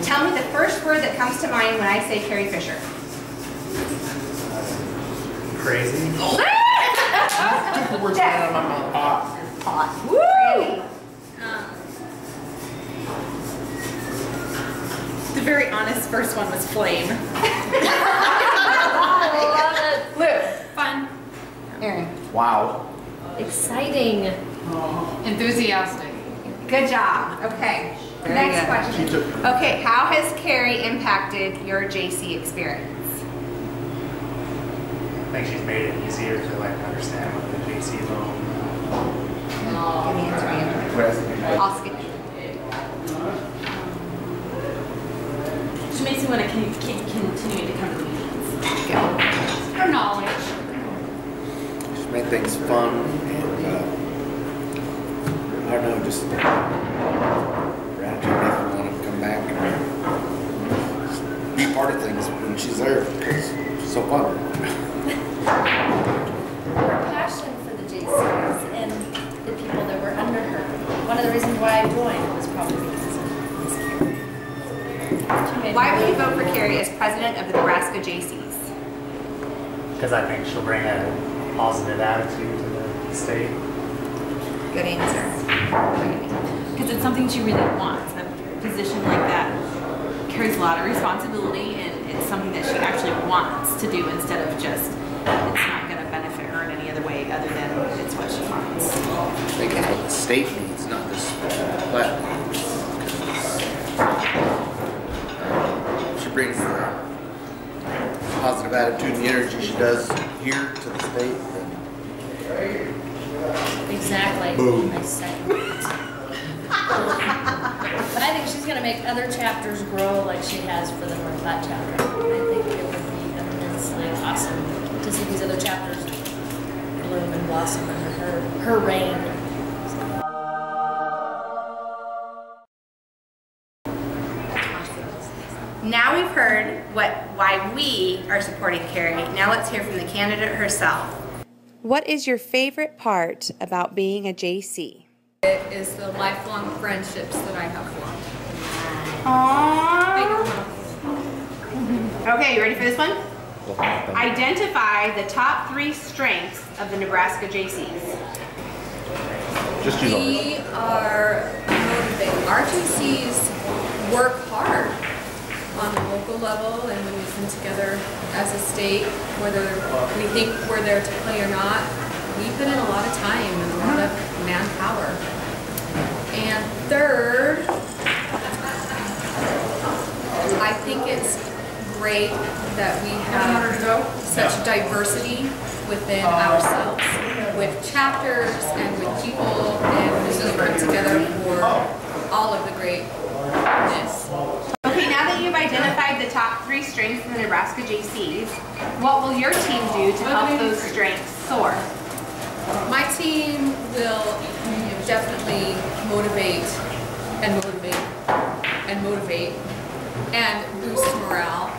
Tell me the first word that comes to mind when I say Keri Fisher. Crazy. Words right out of my mouth. Hot. Woo! The very honest first one was flame. Lou. Fun. Aaron. Wow. Exciting. Enthusiastic. Good job. Okay. Next question. Okay, how has Keri impacted your JC experience? I think she's made it easier to like understand what the JC loan. Give me an answer. I'll skip it. She makes me want to continue to come to meetings. Her knowledge. Just make things fun and I don't know, just gratitude makes me want to come back and be part of things when she's there because she's so fun. Her passion for the Jaycees and the people that were under her. One of the reasons why I joined was probably because of Miss Keri. Why will you vote for Keri as president of the Nebraska Jaycees? Because I think she'll bring a positive attitude to the state. Good answer. Because it's something she really wants. A position like that carries a lot of responsibility, and it's something that she actually wants to do instead of just it's not going to benefit her in any other way other than it's what she wants. I think it's what the state needs, not this platform. She brings the positive attitude and the energy she does here to the state. Exactly. Boom. I second it. But I think she's going to make other chapters grow like she has for the North Platte chapter. I think it would be immensely awesome to see these other chapters bloom and blossom under her reign. Now we've heard why we are supporting Keri. Now let's hear from the candidate herself. What is your favorite part about being a JC? It is the lifelong friendships that I have formed. Aww. Okay, you ready for this one? Identify the top 3 strengths of the Nebraska Jaycees. Just use We are motivated. Our JCs work hard on the local level, and when we come together as a state, whether we think we're there to play or not, we put in a lot of time and a lot of manpower. And third, I think it's great that we have such diversity within ourselves, with chapters and with people, and we come together for all of the greatness. Okay, now that you've identified the top 3 strengths of the Nebraska Jaycees, what will your team do to help those strengths soar? My team will definitely motivate and boost morale.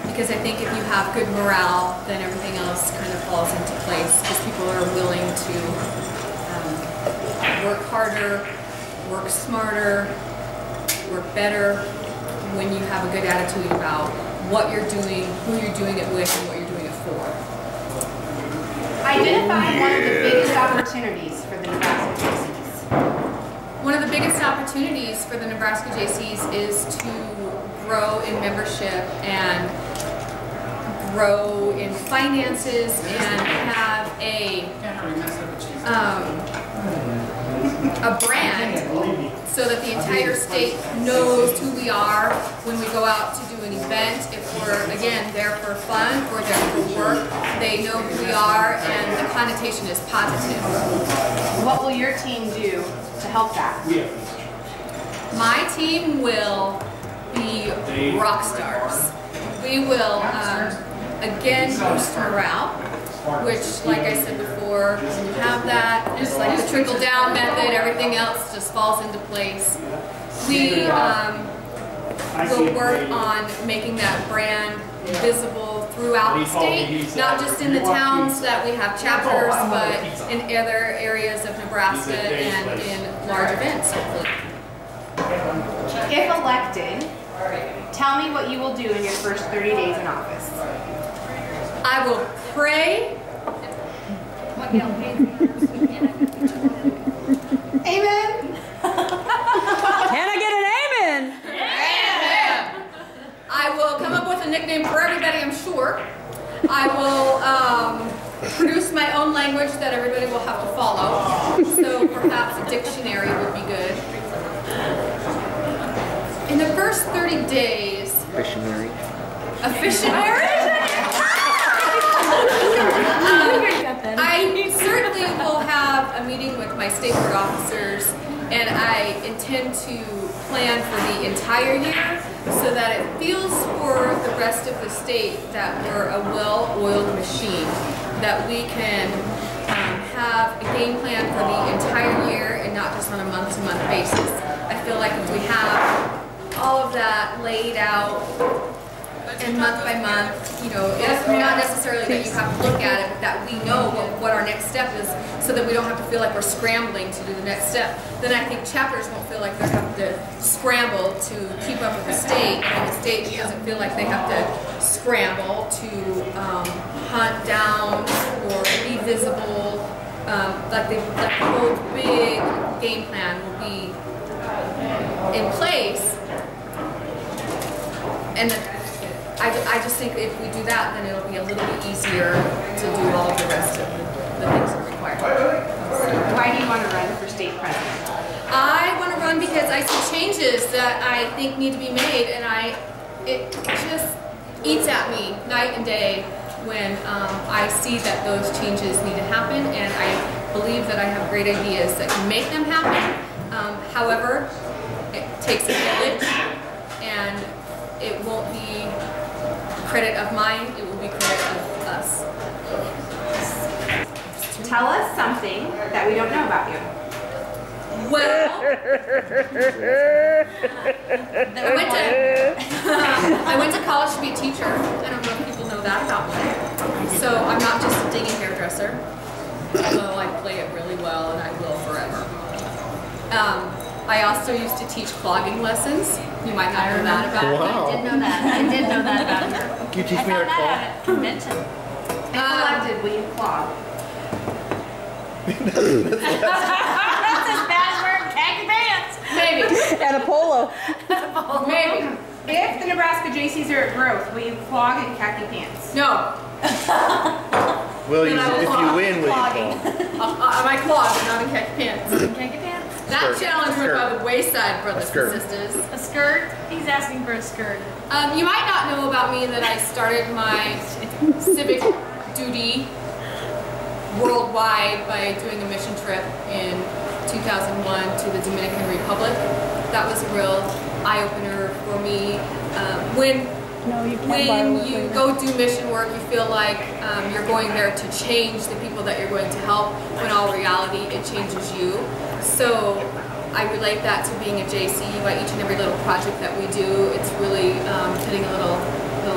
Because I think if you have good morale, then everything else kind of falls into place because people are willing to work harder, work smarter, work better when you have a good attitude about what you're doing, who you're doing it with, and what you're doing it for. Identify one of the biggest opportunities for the Nebraska Jaycees. One of the biggest opportunities for the Nebraska Jaycees is to grow in membership and grow in finances and have a brand so that the entire state knows who we are when we go out to do an event. If we're, again, there for fun or there for work, they know who we are and the connotation is positive. What will your team do to help that? My team will be rock stars. We will, again, boost morale, which, like I said before, when you have that, it's like the trickle-down method, everything else just falls into place. We will work on making that brand visible throughout the state, not just in the towns that we have chapters, but in other areas of Nebraska and in large events, hopefully. If elected, tell me what you will do in your first 30 days in office. I will pray. Amen. Can I get an amen? Amen. I will come up with a nickname for everybody, I'm sure. I will produce my own language that everybody will have to follow. So perhaps a dictionary would be good. In the first 30 days... Missionary. A missionary? I certainly will have a meeting with my state board officers, and I intend to plan for the entire year so that it feels for the rest of the state that we're a well-oiled machine, that we can have a game plan for the entire year and not just on a month-to-month basis. I feel like if we have all of that laid out and month by month, you know, it's not necessarily that you have to look at it, but that we know what our next step is so that we don't have to feel like we're scrambling to do the next step. Then I think chapters won't feel like they have to scramble to keep up with the state, and the state doesn't feel like they have to scramble to hunt down or be visible. Like the whole big game plan will be in place. And I just think if we do that, then it'll be a little bit easier to do all of the rest of the things that are required. Why do you want to run for state president? I want to run because I see changes that I think need to be made, and it just eats at me night and day when I see that those changes need to happen, and I believe that I have great ideas that can make them happen. However, it takes a village, and it won't be credit of mine, it will be credit of us. Tell us something that we don't know about you. Well, I went to college to be a teacher. I don't know if people know that about me. So I'm not just a dinghy hairdresser, although I play it really well and I will forever. I also used to teach clogging lessons. You might not know that about me. Wow. I did know that. I did know that about her. Can you teach I me how to found that clog? out at convention. If elected, will you clog? That's as bad as wearing khaki pants. Maybe. And a polo. Maybe. If the Nebraska Jaycees are at growth, will you clog in khaki pants? No. Will you, Then I will if you clog. win, will you Clogging. clog? I might clog, but not in khaki pants. Khaki pants? That Skirt. challenge went by the wayside, brothers Skirt. and sisters. A skirt? He's asking for a skirt. You might not know about me that I started my civic duty worldwide by doing a mission trip in 2001 to the Dominican Republic. That was a real eye-opener for me. When you go do mission work, you feel like you're going there to change the people that you're going to help, when all reality, it changes you. So I relate that to being a Jaycee. By each and every little project that we do, it's really putting a little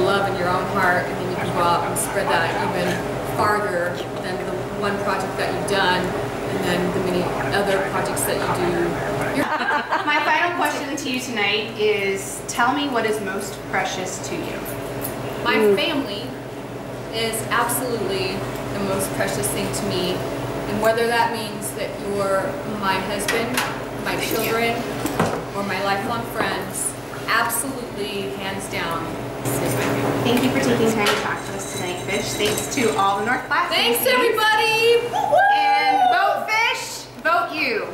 love in your own heart, and then you can go out and spread that even farther than the one project that you've done, and then the many other projects that you do. My final question to you tonight is, tell me what is most precious to you. My family is absolutely the most precious thing to me, and whether that means that you're my husband, my children, or my lifelong friends, absolutely, hands down, is my family. Thank you for taking time to talk to us tonight, Fish. Thanks to all the North Class. Thanks, everybody! And vote Fish, vote you.